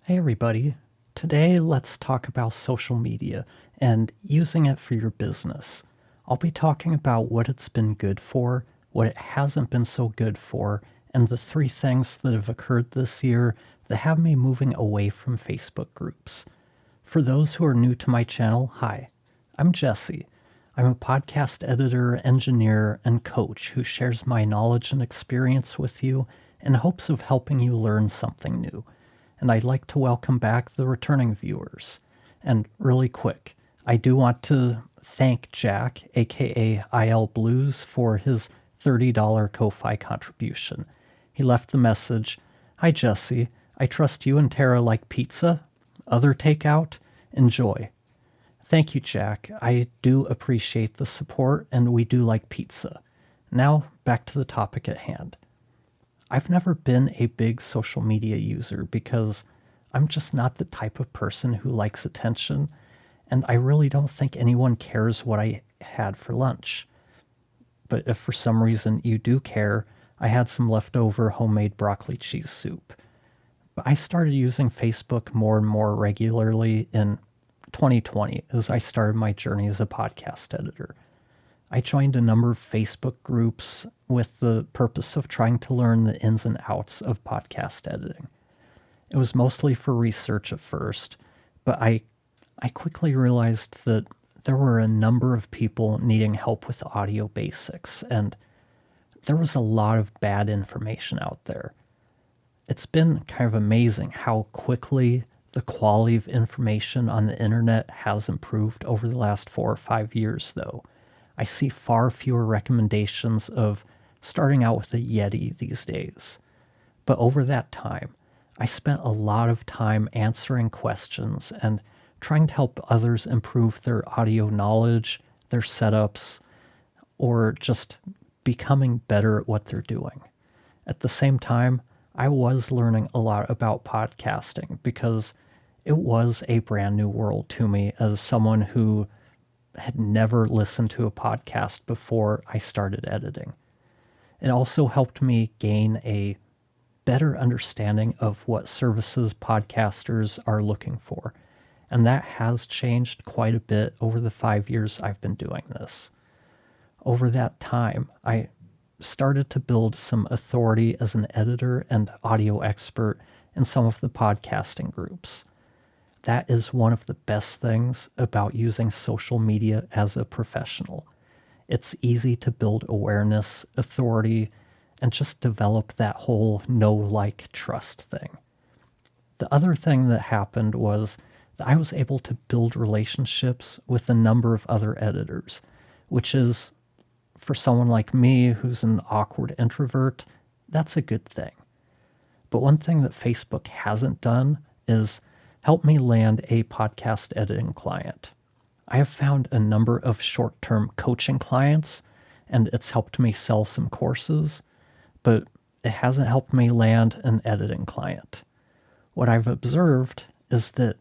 Hey everybody. Today let's talk about social media and using it for your business. I'll be talking about what it's been good for, what it hasn't been so good for, and the three things that have occurred this year that have me moving away from Facebook groups. For those who are new to my channel, hi, I'm Jesse. I'm a podcast editor, engineer, and coach who shares my knowledge and experience with you in hopes of helping you learn something new. And I'd like to welcome back the returning viewers. And really quick, I do want to thank Jack, aka IL Blues, for his $30 Ko-Fi contribution. He left the message, "Hi Jesse, I trust you and Tara like pizza. Other takeout? Enjoy." Thank you, Jack. I do appreciate the support, and we do like pizza. Now, back to the topic at hand. I've never been a big social media user because I'm just not the type of person who likes attention, and I really don't think anyone cares what I had for lunch. But if for some reason you do care, I had some leftover homemade broccoli cheese soup. But I started using Facebook more and more regularly in 2020 as I started my journey as a podcast editor. I joined a number of Facebook groups with the purpose of trying to learn the ins and outs of podcast editing. It was mostly for research at first, but I quickly realized that there were a number of people needing help with audio basics, and there was a lot of bad information out there. It's been kind of amazing how quickly the quality of information on the internet has improved over the last 4 or 5 years, though. I see far fewer recommendations of starting out with a Yeti these days. But over that time, I spent a lot of time answering questions and trying to help others improve their audio knowledge, their setups, or just becoming better at what they're doing. At the same time, I was learning a lot about podcasting because it was a brand new world to me as someone who had never listened to a podcast before I started editing. It also helped me gain a better understanding of what services podcasters are looking for. And that has changed quite a bit over the 5 years I've been doing this. Over that time, I started to build some authority as an editor and audio expert in some of the podcasting groups. That is one of the best things about using social media as a professional. It's easy to build awareness, authority, and just develop that whole know, like, trust thing. The other thing that happened was that I was able to build relationships with a number of other editors, which is, for someone like me who's an awkward introvert, that's a good thing. But one thing that Facebook hasn't done is help me land a podcast editing client. I have found a number of short-term coaching clients, and it's helped me sell some courses, but it hasn't helped me land an editing client. What I've observed is that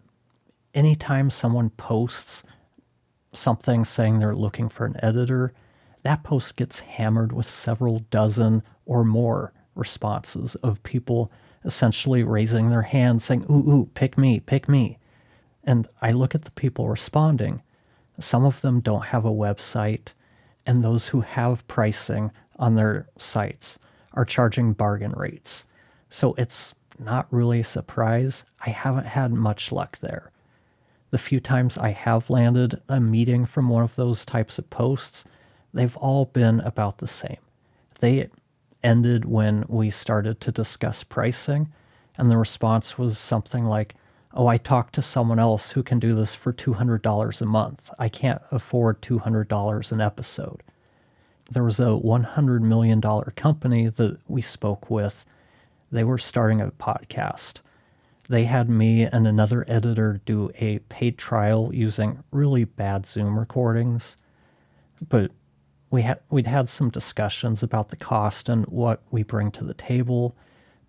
anytime someone posts something saying they're looking for an editor, that post gets hammered with several dozen or more responses of people essentially raising their hand saying, ooh, pick me, pick me. And I look at the people responding. Some of them don't have a website, and those who have pricing on their sites are charging bargain rates. So it's not really a surprise. I haven't had much luck there. The few times I have landed a meeting from one of those types of posts, they've all been about the same. They ended when we started to discuss pricing, and the response was something like, "Oh, I talked to someone else who can do this for $200 a month. I can't afford $200 an episode." There was a $100 million company that we spoke with. They were starting a podcast. They had me and another editor do a paid trial using really bad Zoom recordings, but we'd had some discussions about the cost and what we bring to the table,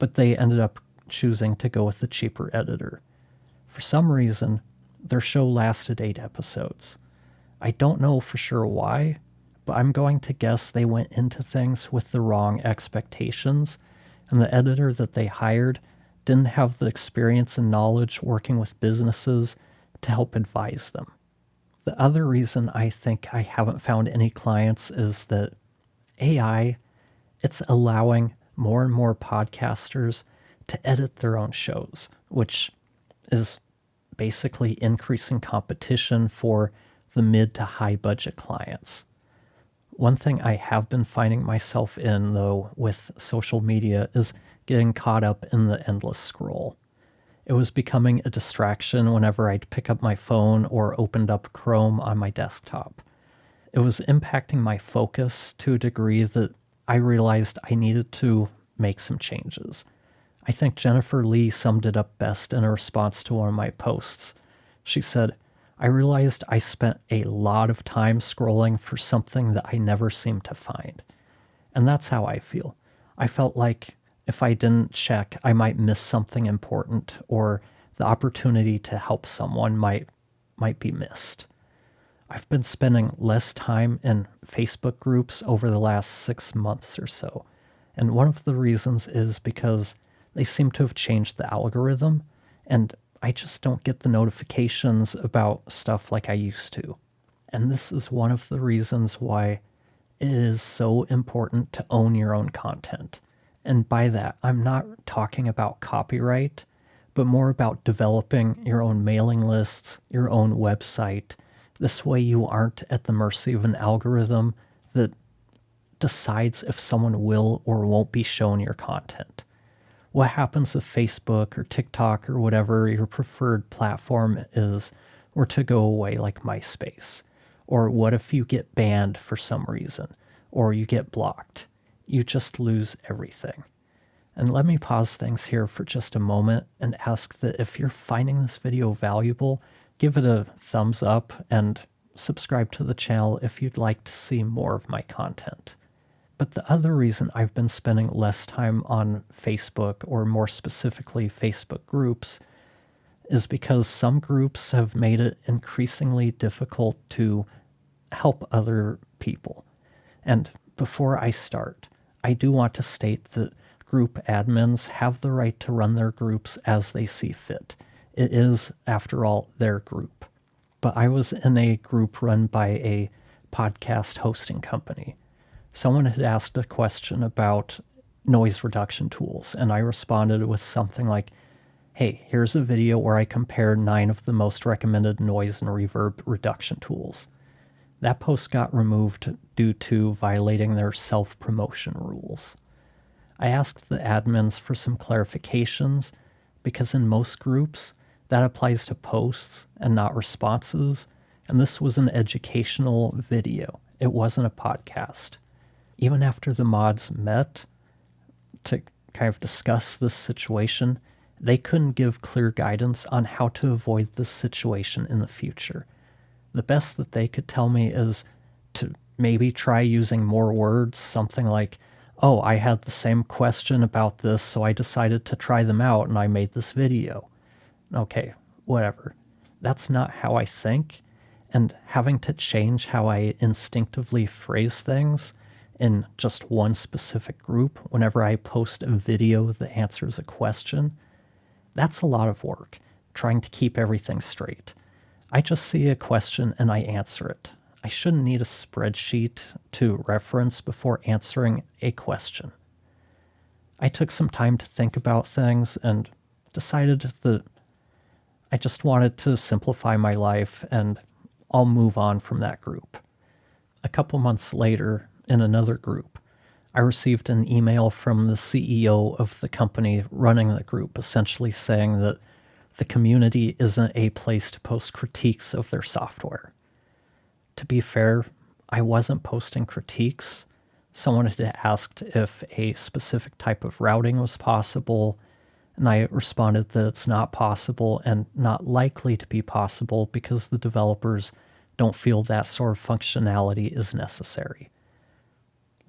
but they ended up choosing to go with the cheaper editor. For some reason, their show lasted 8 episodes. I don't know for sure why, but I'm going to guess they went into things with the wrong expectations, and the editor that they hired didn't have the experience and knowledge working with businesses to help advise them. The other reason I think I haven't found any clients is that AI, it's allowing more and more podcasters to edit their own shows, which is basically increasing competition for the mid to high budget clients. One thing I have been finding myself in, though, with social media is getting caught up in the endless scroll. It was becoming a distraction whenever I'd pick up my phone or opened up Chrome on my desktop. It was impacting my focus to a degree that I realized I needed to make some changes. I think Jennifer Lee summed it up best in a response to one of my posts. She said, "I realized I spent a lot of time scrolling for something that I never seemed to find." And that's how I feel. I felt like if I didn't check, I might miss something important, or the opportunity to help someone might be missed. I've been spending less time in Facebook groups over the last 6 months or so. And one of the reasons is because they seem to have changed the algorithm, and I just don't get the notifications about stuff like I used to. And this is one of the reasons why it is so important to own your own content. And by that, I'm not talking about copyright, but more about developing your own mailing lists, your own website. This way you aren't at the mercy of an algorithm that decides if someone will or won't be shown your content. What happens if Facebook or TikTok or whatever your preferred platform is were to go away like MySpace? Or what if you get banned for some reason? Or you get blocked? You just lose everything. And let me pause things here for just a moment and ask that if you're finding this video valuable, give it a thumbs up and subscribe to the channel if you'd like to see more of my content. But the other reason I've been spending less time on Facebook, or more specifically Facebook groups, is because some groups have made it increasingly difficult to help other people. And before I start, I do want to state that group admins have the right to run their groups as they see fit. It is, after all, their group. But I was in a group run by a podcast hosting company. Someone had asked a question about noise reduction tools, and I responded with something like, "Hey, here's a video where I compare 9 of the most recommended noise and reverb reduction tools." That post got removed due to violating their self-promotion rules. I asked the admins for some clarifications, because in most groups, that applies to posts and not responses, and this was an educational video. It wasn't a podcast. Even after the mods met to kind of discuss this situation, they couldn't give clear guidance on how to avoid this situation in the future. The best that they could tell me is to maybe try using more words, something like, "Oh, I had the same question about this, so I decided to try them out and I made this video." Okay, whatever. That's not how I think, and having to change how I instinctively phrase things in just one specific group whenever I post a video that answers a question, that's a lot of work, trying to keep everything straight. I just see a question and I answer it. I shouldn't need a spreadsheet to reference before answering a question. I took some time to think about things and decided that I just wanted to simplify my life, and I'll move on from that group. A couple months later, in another group, I received an email from the CEO of the company running the group, essentially saying that the community isn't a place to post critiques of their software. To be fair, I wasn't posting critiques. Someone had asked if a specific type of routing was possible, and I responded that it's not possible and not likely to be possible because the developers don't feel that sort of functionality is necessary.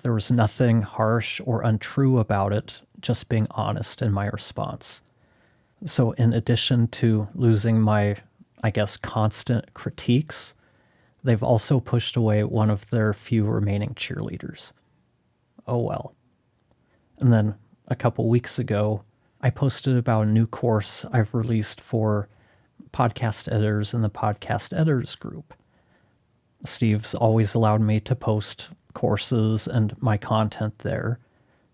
There was nothing harsh or untrue about it, just being honest in my response. So in addition to losing my, I guess, constant critiques, they've also pushed away one of their few remaining cheerleaders. Oh well. And then a couple weeks ago, I posted about a new course I've released for podcast editors in the podcast editors group. Steve's always allowed me to post courses and my content there,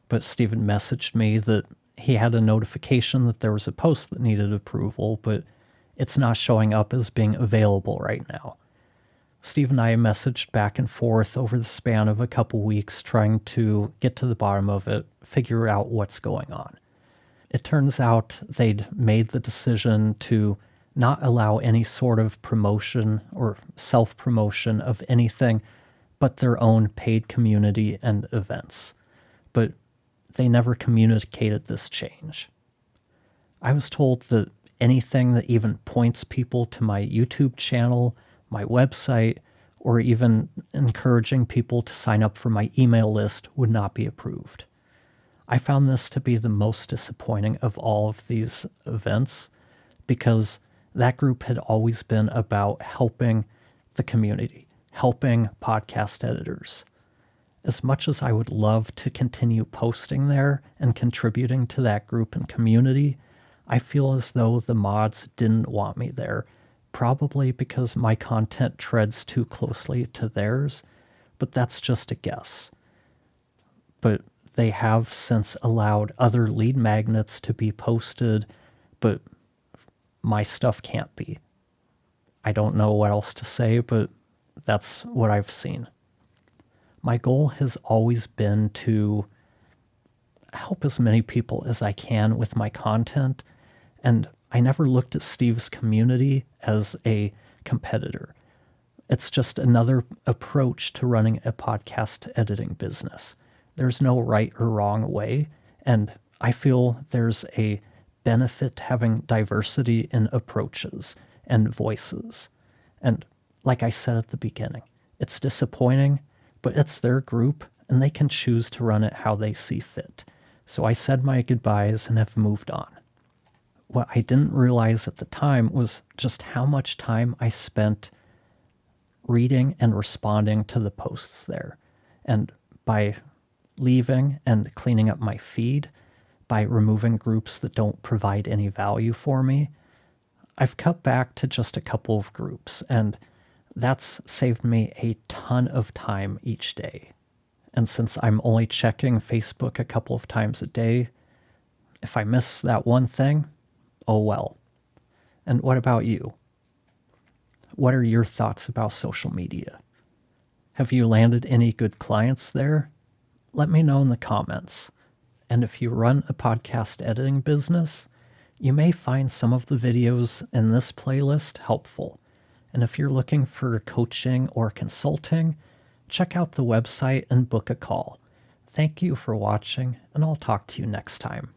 but Steven messaged me that he had a notification that there was a post that needed approval, but it's not showing up as being available right now. Steve and I messaged back and forth over the span of a couple weeks trying to get to the bottom of it, figure out what's going on. It turns out they'd made the decision to not allow any sort of promotion or self-promotion of anything but their own paid community and events. But they never communicated this change. I was told that anything that even points people to my YouTube channel, my website, or even encouraging people to sign up for my email list would not be approved. I found this to be the most disappointing of all of these events because that group had always been about helping the community, helping podcast editors. As much as I would love to continue posting there and contributing to that group and community, I feel as though the mods didn't want me there, probably because my content treads too closely to theirs, but that's just a guess. But they have since allowed other lead magnets to be posted, but my stuff can't be. I don't know what else to say, but that's what I've seen. My goal has always been to help as many people as I can with my content, and I never looked at Steve's community as a competitor. It's just another approach to running a podcast editing business. There's no right or wrong way, and I feel there's a benefit to having diversity in approaches and voices. And like I said at the beginning, it's disappointing, but it's their group, and they can choose to run it how they see fit. So I said my goodbyes and have moved on. What I didn't realize at the time was just how much time I spent reading and responding to the posts there. And by leaving and cleaning up my feed, by removing groups that don't provide any value for me, I've cut back to just a couple of groups, and that's saved me a ton of time each day. And since I'm only checking Facebook a couple of times a day, if I miss that one thing, oh well. And what about you? What are your thoughts about social media? Have you landed any good clients there? Let me know in the comments. And if you run a podcast editing business, you may find some of the videos in this playlist helpful. And if you're looking for coaching or consulting, check out the website and book a call. Thank you for watching, and I'll talk to you next time.